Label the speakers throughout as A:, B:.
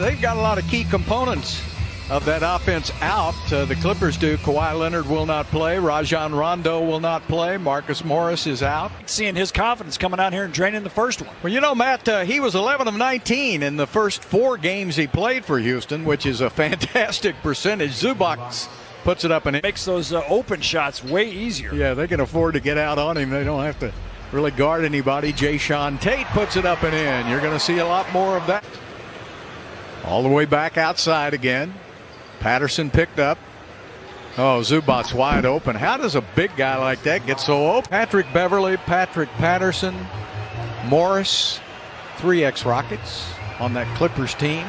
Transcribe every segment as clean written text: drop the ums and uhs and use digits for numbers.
A: they've got a lot of key components of that offense out. The Clippers do. Kawhi Leonard will not play. Rajon Rondo will not play. Marcus Morris is out.
B: Seeing his confidence coming out here and draining the first one.
A: Well, you know, Matt, he was 11 of 19 in the first 4 games he played for Houston, which is a fantastic percentage. Zubac puts it up and
B: it makes those open shots way easier.
A: Yeah, they can afford to get out on him. They don't have to really guard anybody. Jayshawn Tate puts it up and in. You're going to see a lot more of that. All the way back outside again. Patterson picked up. Oh, Zubac's wide open. How does a big guy like that get so open? Patrick Beverly, Patrick Patterson, Morris, 3 ex-Rockets on that Clippers team.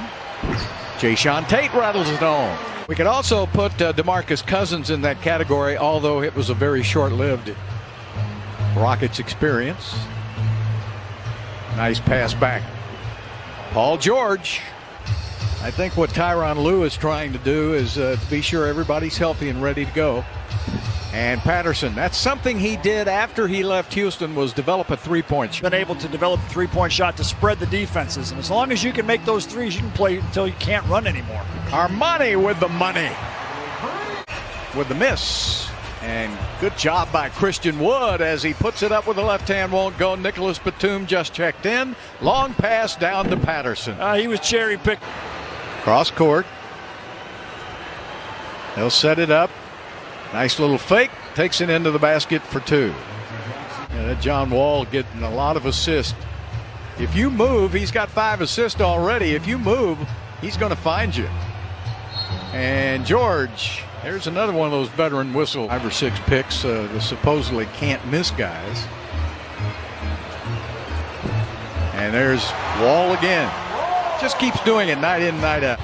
A: Jayshawn Tate rattles it home. We could also put DeMarcus Cousins in that category, although it was a very short-lived Rockets experience. Nice pass back. Paul George. I think what Tyronn Lue is trying to do is to be sure everybody's healthy and ready to go. And Patterson, that's something he did after he left Houston, was develop a three-point shot.
B: Been able to develop a three-point shot to spread the defenses. And as long as you can make those threes, you can play until you can't run anymore.
A: Armani with the money. With the miss. And good job by Christian Wood as he puts it up with the left hand, won't go. Nicholas Batum just checked in. Long pass down to Patterson.
B: He was cherry-picked.
A: Cross court. He'll set it up. Nice little fake. Takes it into the basket for 2. That John Wall getting a lot of assists. If you move, he's got 5 assists already. If you move, he's going to find you. And George, there's another one of those veteran whistle 5 or 6 picks. The supposedly can't miss guys. And there's Wall again. Just keeps doing it night in, night out.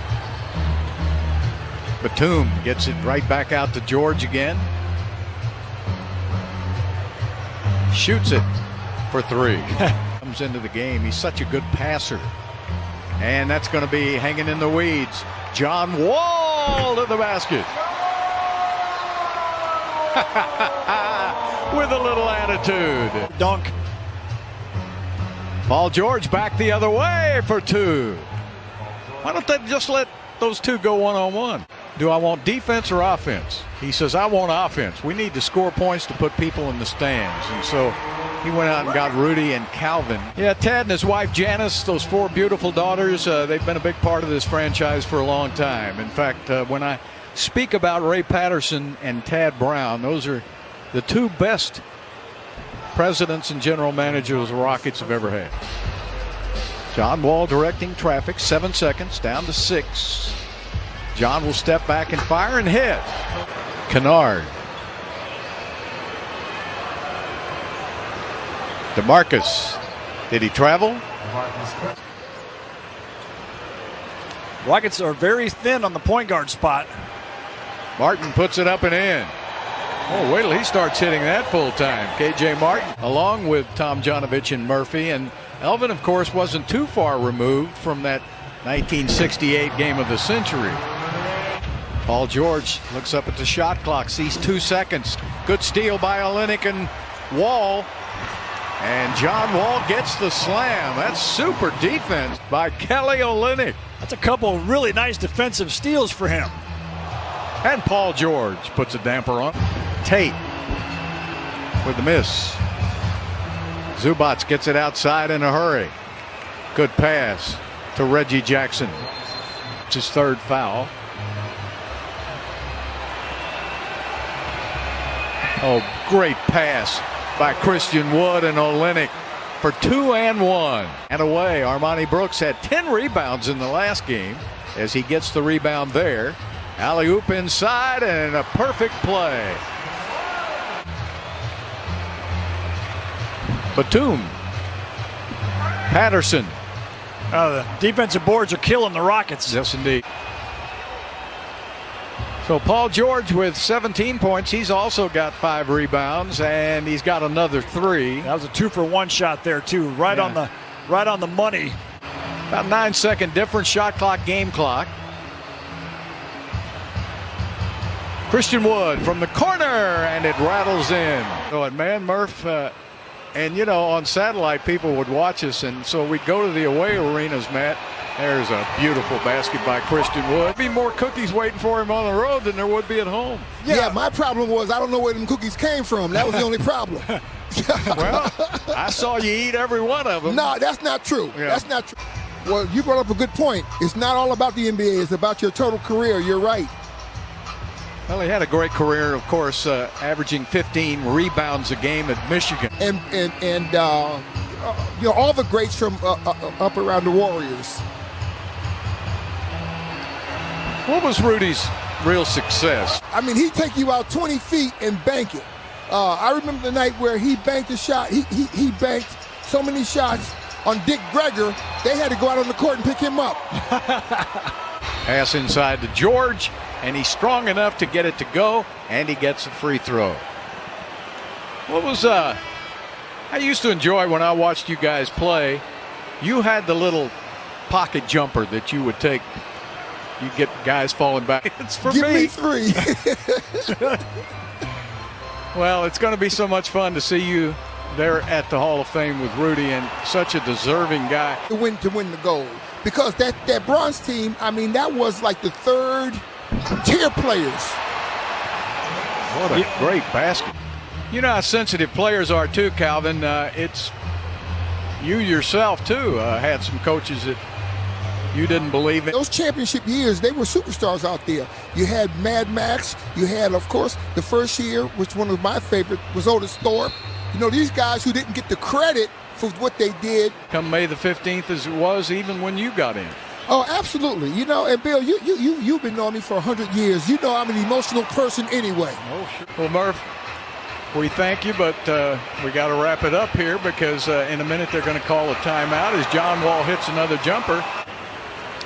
A: Batum gets it right back out to George again. Shoots it for 3. Comes into the game. He's such a good passer. And that's going to be hanging in the weeds. John Wall to the basket. With a little attitude.
B: Dunk.
A: Paul George back the other way for 2. Why don't they just let those 2 go one-on-one? Do I want defense or offense? He says, I want offense. We need to score points to put people in the stands. And so he went out and got Rudy and Calvin. Yeah, Tad and his wife Janice, those 4 beautiful daughters, they've been a big part of this franchise for a long time. In fact, when I speak about Ray Patterson and Tad Brown, those are the 2 best presidents and general managers the Rockets have ever had. John Wall directing traffic. 7 seconds down to 6. John will step back and fire and hit. Kennard. DeMarcus. Did he travel?
B: Rockets are very thin on the point guard spot.
A: Martin puts it up and in. Oh, wait till he starts hitting that full time. KJ Martin, along with Tom Janovich and Murphy. And Elvin, of course, wasn't too far removed from that 1968 game of the century. Paul George looks up at the shot clock, sees 2 seconds. Good steal by Olynyk and Wall. And John Wall gets the slam. That's super defense by Kelly Olynyk.
B: That's a couple of really nice defensive steals for him.
A: And Paul George puts a damper on. Tate with the miss. Zubac gets it outside in a hurry. Good pass to Reggie Jackson. It's his 3rd foul. Oh, great pass by Christian Wood and Olynyk for 2 and 1. And away, Armani Brooks had 10 rebounds in the last game as he gets the rebound there. Alley-oop inside and a perfect play. Batum. Patterson.
B: The defensive boards are killing the Rockets.
A: Yes, indeed. So Paul George with 17 points. He's also got 5 rebounds, and he's got another 3.
B: That was a 2-for-1 shot there too, right on the money.
A: About 9-second difference, shot clock, game clock. Christian Wood from the corner, and it rattles in. So at Man Murph, and you know, on satellite people would watch us, and so we'd go to the away arenas, Matt, There's a beautiful basket by Christian Wood. There'd be more cookies waiting for him on the road than there would be at home.
C: Yeah, my problem was I don't know where them cookies came from. That was the only problem.
A: Well, I saw you eat every one of them.
C: No, that's not true.
A: Yeah.
C: That's not true. Well, you brought up a good point. It's not all about the NBA. It's about your total career. You're right.
A: Well, he had a great career, of course, averaging 15 rebounds a game at Michigan.
C: And you know, all the greats from up around the Warriors.
A: What was Rudy's real success?
C: I mean, he'd take you out 20 feet and bank it. I remember the night where he banked a shot. He banked so many shots on Dick Greger, they had to go out on the court and pick him up.
A: Pass inside to George, and he's strong enough to get it to go, and he gets a free throw. What was I used to enjoy when I watched you guys play. You had the little pocket jumper that you would take. You get guys falling back. It's for
C: Give
A: me.
C: me 3.
A: Well, it's going to be so much fun to see you there at the Hall of Fame with Rudy, and such a deserving guy.
C: to win the gold. Because that bronze team, I mean, that was like the 3rd tier players.
A: What a great basket. You know how sensitive players are too, Calvin. It's you yourself too had some coaches that you didn't believe in.
C: Those championship years, they were superstars out there. You had Mad Max. You had, of course, the first year, which one of my favorite was Otis Thorpe. You know, these guys who didn't get the credit for what they did.
A: Come May the 15th as it was even when you got in.
C: Oh, absolutely. You know, and Bill, you've been knowing me for 100 years. You know I'm an emotional person anyway.
A: Oh, sure. Well, Murph, we thank you, but we got to wrap it up here because in a minute they're going to call a timeout as John Wall hits another jumper.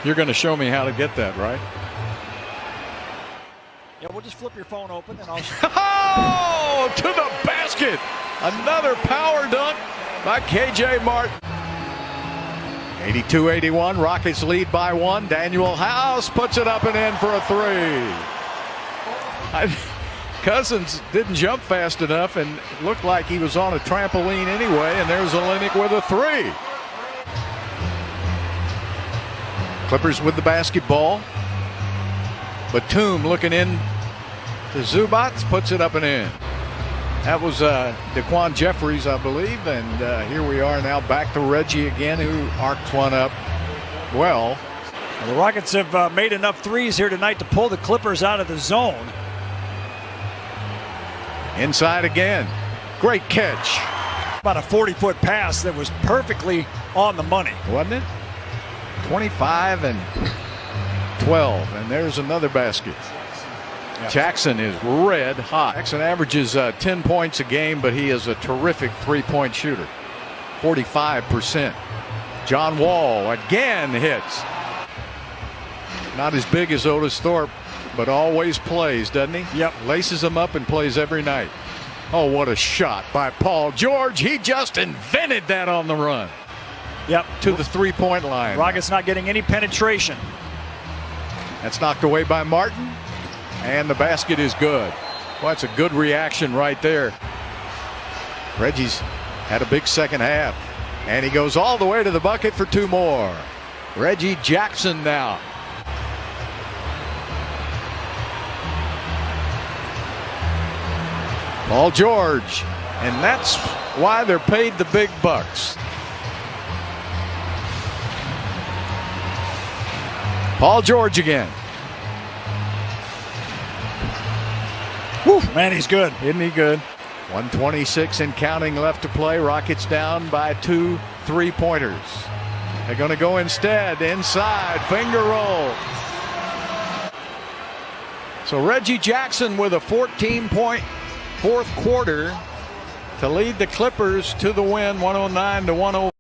A: You're going to show me how to get that, right?
B: Yeah, we'll just flip your phone open and I'll.
A: Oh, to the basket. Another power dunk by K.J. Martin. 82-81, Rockets lead by 1. Daniel House puts it up and in for a 3. Cousins didn't jump fast enough and it looked like he was on a trampoline anyway, and there's Olynyk with a 3. Clippers with the basketball. Batum looking in to Zubac, puts it up and in. That was Daquan Jeffries, I believe, and here we are now back to Reggie again, who arced one up well.
B: The Rockets have made enough threes here tonight to pull the Clippers out of the zone.
A: Inside again. Great catch.
B: About a 40-foot pass that was perfectly on the money.
A: Wasn't it? 25 and 12, and there's another basket. Yep. Jackson is red hot. Jackson averages 10 points a game, but he is a terrific three-point shooter. 45%. John Wall again hits. Not as big as Otis Thorpe, but always plays, doesn't he?
B: Yep.
A: Laces them up and plays every night. Oh, what a shot by Paul George. He just invented that on the run.
B: Yep.
A: To the three-point line.
B: Rockets not getting any penetration.
A: That's knocked away by Martin, and the basket is good. Well, that's a good reaction right there. Reggie's had a big second half, and he goes all the way to the bucket for 2 more. Reggie Jackson now. Paul George, and that's why they're paid the big bucks. Paul George again.
B: Woo, man, he's good.
A: Isn't he good? 126 and counting left to play. Rockets down by 2 3-pointers. They're going to go instead inside. Finger roll. So Reggie Jackson with a 14-point fourth quarter to lead the Clippers to the win, 109-104.